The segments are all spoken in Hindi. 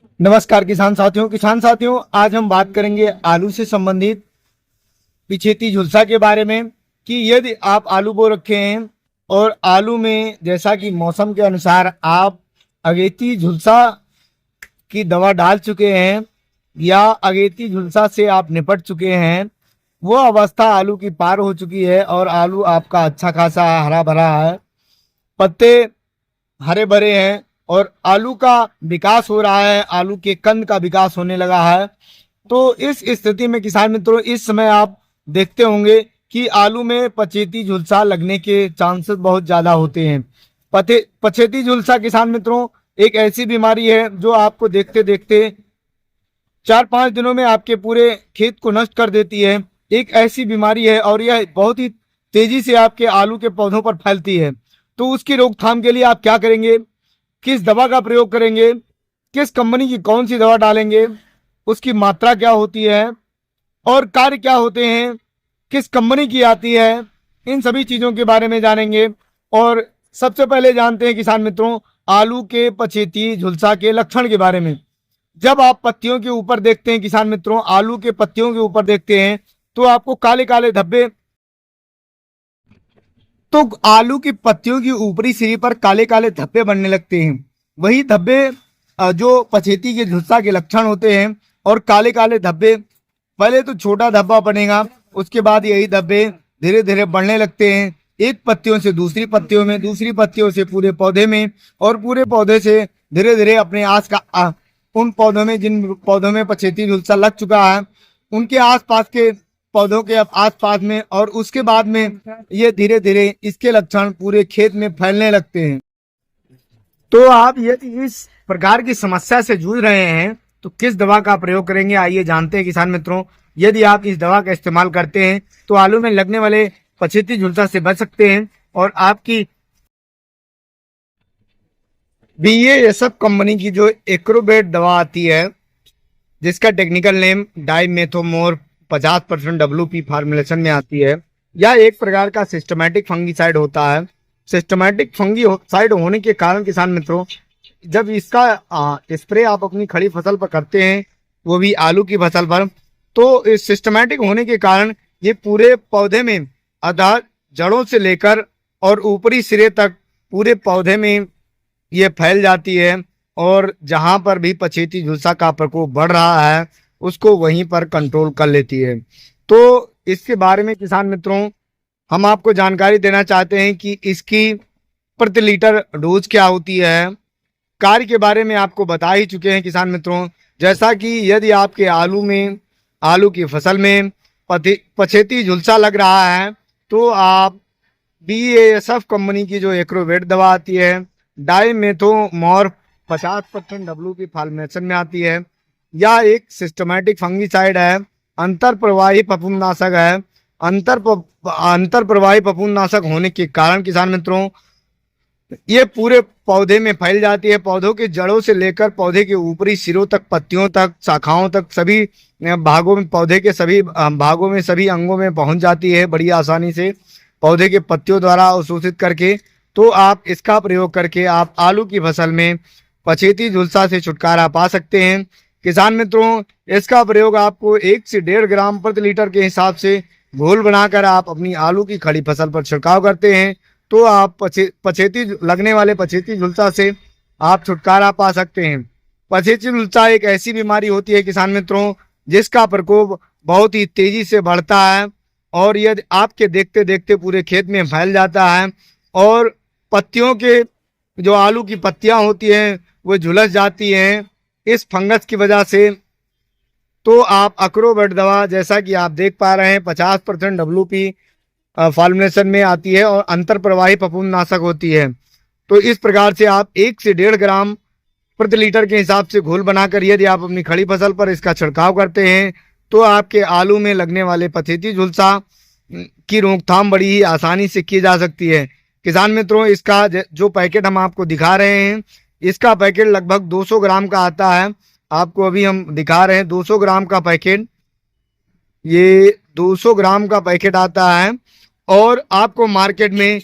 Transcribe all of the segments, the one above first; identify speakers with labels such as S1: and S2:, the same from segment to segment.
S1: नमस्कार किसान साथियों, आज हम बात करेंगे आलू से संबंधित पिछेती झुलसा के बारे में कि यदि आप आलू बो रखे हैं और आलू में जैसा कि मौसम के अनुसार आप अगेती झुलसा की दवा डाल चुके हैं या अगेती झुलसा से आप निपट चुके हैं, वो अवस्था आलू की पार हो चुकी है और आलू आपका अच्छा खासा हरा भरा है, पत्ते हरे भरे हैं और आलू का विकास हो रहा है, आलू के कंद का विकास होने लगा है। तो इस स्थिति में किसान मित्रों, इस समय आप देखते होंगे कि आलू में पछेती झुलसा लगने के चांसेस बहुत ज्यादा होते हैं। पछेती झुलसा किसान मित्रों एक ऐसी बीमारी है जो आपको देखते देखते 4-5 दिनों में आपके पूरे खेत को नष्ट कर देती है। एक ऐसी बीमारी है और यह बहुत ही तेजी से आपके आलू के पौधों पर फैलती है। तो उसकी रोकथाम के लिए आप क्या करेंगे, किस दवा का प्रयोग करेंगे, किस कंपनी की कौन सी दवा डालेंगे, उसकी मात्रा क्या होती है और कार्य क्या होते हैं, किस कंपनी की आती है, इन सभी चीजों के बारे में जानेंगे। और सबसे पहले जानते हैं किसान मित्रों आलू के पछेती झुलसा के लक्षण के बारे में। जब आप पत्तियों के ऊपर देखते हैं किसान मित्रों, आलू के पत्तियों के ऊपर देखते हैं तो आपको काले काले धब्बे, तो आलू की पत्तियों की ऊपरी सिरी पर काले काले धब्बे बनने लगते हैं। वही धब्बे जो पछेती के झुलसा के लक्षण होते हैं। और काले काले धब्बे, पहले तो छोटा धब्बा बनेगा, उसके बाद यही धब्बे धीरे धीरे बढ़ने लगते हैं, एक पत्तियों से दूसरी पत्तियों में, दूसरी पत्तियों से पूरे पौधे में, और पूरे पौधे से धीरे धीरे अपने उन पौधों में जिन पौधों में पछेती झुलसा लग चुका है उनके आसपास के पौधों के आसपास में, और उसके बाद में ये धीरे धीरे इसके लक्षण पूरे खेत में फैलने लगते हैं। तो आप यदि इस प्रकार की समस्या से जूझ रहे हैं तो किस दवा का प्रयोग करेंगे, आइए जानते हैं किसान मित्रों। यदि आप इस दवा का इस्तेमाल करते हैं तो आलू में लगने वाले पछेती झुलसा से बच सकते हैं और आपकी BASF कंपनी की जो एक्रोबेट दवा आती है, जिसका टेक्निकल नेम डाइमेथोमोर 50% WP फार्मुलेशन में आती है, यह एक प्रकार का सिस्टमैटिक फंगीसाइड होता है। सिस्टमैटिक फंगीसाइड होने के कारण किसान मित्रों, जब इसका स्प्रे आप अपनी खड़ी फसल पर करते हैं, वो भी आलू की फसल पर, तो इस सिस्टमैटिक होने के कारण ये पूरे पौधे में आधार जड़ों से लेकर और ऊपरी सिरे तक पूरे पौधे में ये फैल जाती है और जहां पर भी पछेती झुलसा का प्रकोप बढ़ रहा है उसको वहीं पर कंट्रोल कर लेती है। तो इसके बारे में किसान मित्रों हम आपको जानकारी देना चाहते हैं कि इसकी प्रति लीटर डोज क्या होती है। कार्य के बारे में आपको बता ही चुके हैं किसान मित्रों, जैसा कि यदि आपके आलू की फसल में पछेती झुलसा लग रहा है तो आप BASF कंपनी की जो एक्रोवेट दवा आती है, डाइमेथोमोर 50% WP फार्मुलेशन में आती है, यह एक सिस्टमैटिक फंगीसाइड है, अंतर प्रवाही फफूंदनाशक है। अंतर प्रवाही फफूंदनाशक होने के कारण किसान मित्रों ये पूरे पौधे में फैल जाती है, पौधों के जड़ों से लेकर पौधे के ऊपरी सिरों तक, पत्तियों तक, शाखाओं तक, सभी भागों में, पौधे के सभी भागों में, सभी अंगों में पहुंच जाती है बड़ी आसानी से, पौधे के पत्तियों द्वारा अवशोषित करके। तो आप इसका प्रयोग करके आप आलू की फसल में पछेती झुलसा से छुटकारा पा सकते हैं। किसान मित्रों इसका प्रयोग आपको 1 से 1.5 ग्राम प्रति लीटर के हिसाब से घोल बनाकर आप अपनी आलू की खड़ी फसल पर छिड़काव करते हैं तो आप पछेती लगने वाले पछेती झुलसा से आप छुटकारा पा सकते हैं। पछेती झुलसा एक ऐसी बीमारी होती है किसान मित्रों जिसका प्रकोप बहुत ही तेजी से बढ़ता है और यदि आपके देखते देखते पूरे खेत में फैल जाता है और पत्तियों के जो आलू की पत्तियां होती हैं वो झुलस जाती हैं इस फंगस की वजह से। तो आप अक्रोबेट दवा, जैसा कि आप देख पा रहे हैं, 50% WP फार्मुलेशन में आती है और अंतर प्रवाही फफूंदनाशक होती है। तो इस प्रकार से आप 1 से 1.5 ग्राम प्रति लीटर के हिसाब से घोल बनाकर यदि आप अपनी खड़ी फसल पर इसका छिड़काव करते हैं तो आपके आलू में लगने वाले पछेती झुलसा की रोकथाम बड़ी ही आसानी से की जा सकती है। किसान मित्रों इसका जो पैकेट हम आपको दिखा रहे हैं, इसका पैकेट लगभग 200 ग्राम का आता है। आपको अभी हम दिखा रहे हैं 200 ग्राम का पैकेट, ये 200 ग्राम का पैकेट आता है और आपको मार्केट में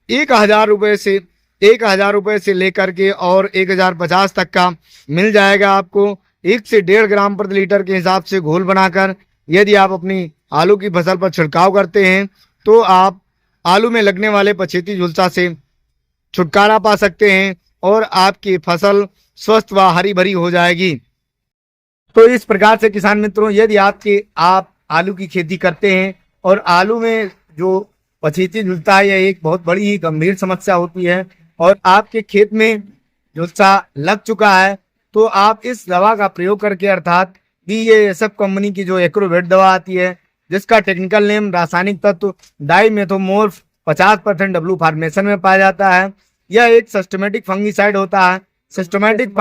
S1: 1000 रुपये से 1,000 रुपये से लेकर के और 1,050 तक का मिल जाएगा आपको। 1 से 1.5 ग्राम प्रति लीटर के हिसाब से घोल बनाकर यदि आप अपनी आलू की फसल पर छिड़काव करते हैं तो आप आलू में लगने वाले पछेती झुलसा से छुटकारा पा सकते हैं और आपकी फसल स्वस्थ व हरी भरी हो जाएगी। तो इस प्रकार से किसान मित्रों, यदि आप आलू की खेती करते हैं और आलू में जो पछेती झुलसा है यह एक बहुत बड़ी ही गंभीर समस्या होती है और आपके खेत में झुलसा लग चुका है, तो आप इस दवा का प्रयोग करके अर्थात BASF कंपनी की जो एग्रोवेट दवा आती है जिसका टेक्निकल नेम रासायनिक तत्व डाइमेथोमोर्फ 50% W फॉर्मेशन में पाया जाता है। यह एक सिस्टमेटिक फंगीसाइड होता है। सिस्टमेटिक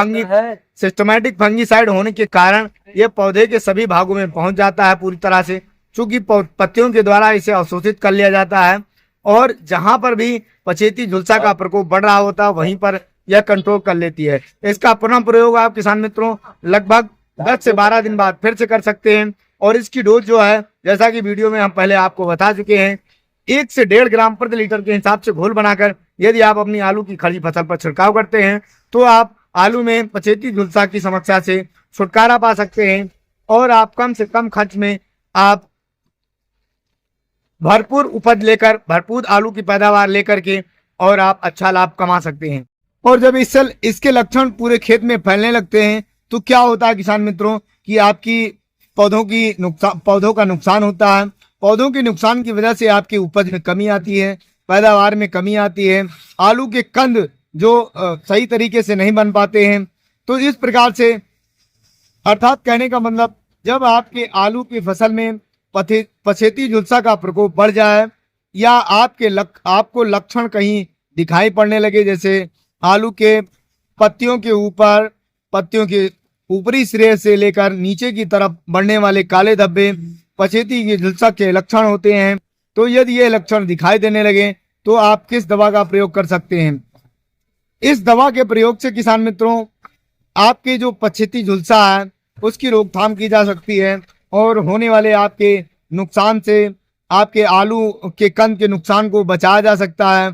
S1: फंगीसाइड होने के कारण यह पौधे के सभी भागों में पहुंच जाता है पूरी तरह से, चूंकि पत्तियों के द्वारा इसे अवशोषित कर लिया जाता है और जहां पर भी पछेती झुलसा का प्रकोप बढ़ रहा होता है वहीं पर यह कंट्रोल कर लेती है। इसका पुनः प्रयोग आप किसान मित्रों लगभग 10 से 12 दिन बाद फिर से कर सकते हैं और इसकी डोज जो है जैसा कि वीडियो में हम पहले आपको बता चुके हैं 1 से 1.5 ग्राम प्रति लीटर के हिसाब से घोल बनाकर यदि आप अपनी आलू की खड़ी फसल पर छिड़काव करते हैं तो आप आलू में पछेती झुलसा की समस्या से छुटकारा पा सकते हैं और आप कम से कम खर्च में आप भरपूर उपज लेकर, भरपूर आलू की पैदावार लेकर के और आप अच्छा लाभ कमा सकते हैं। और जब इसके लक्षण पूरे खेत में फैलने लगते हैं तो क्या होता है किसान मित्रों कि आपकी पौधों का नुकसान होता है। पौधों के नुकसान की वजह से आपकी उपज में कमी आती है, पैदावार में कमी आती है, आलू के कंद जो सही तरीके से नहीं बन पाते हैं। तो इस प्रकार से अर्थात कहने का मतलब जब आपके आलू की फसल में पछेती झुलसा का प्रकोप बढ़ जाए या आपको लक्षण कहीं दिखाई पड़ने लगे, जैसे आलू के पत्तियों के ऊपरी सिरे से लेकर नीचे की तरफ बढ़ने वाले काले धब्बे पछेती की झुलसा के लक्षण होते हैं, तो यदि ये लक्षण दिखाई देने लगे तो आप किस दवा का प्रयोग कर सकते हैं। इस दवा के प्रयोग से किसान मित्रों आपके जो पछेती झुलसा है उसकी रोकथाम की जा सकती है और होने वाले आपके नुकसान से, आपके आलू के कंद के नुकसान को बचाया जा सकता है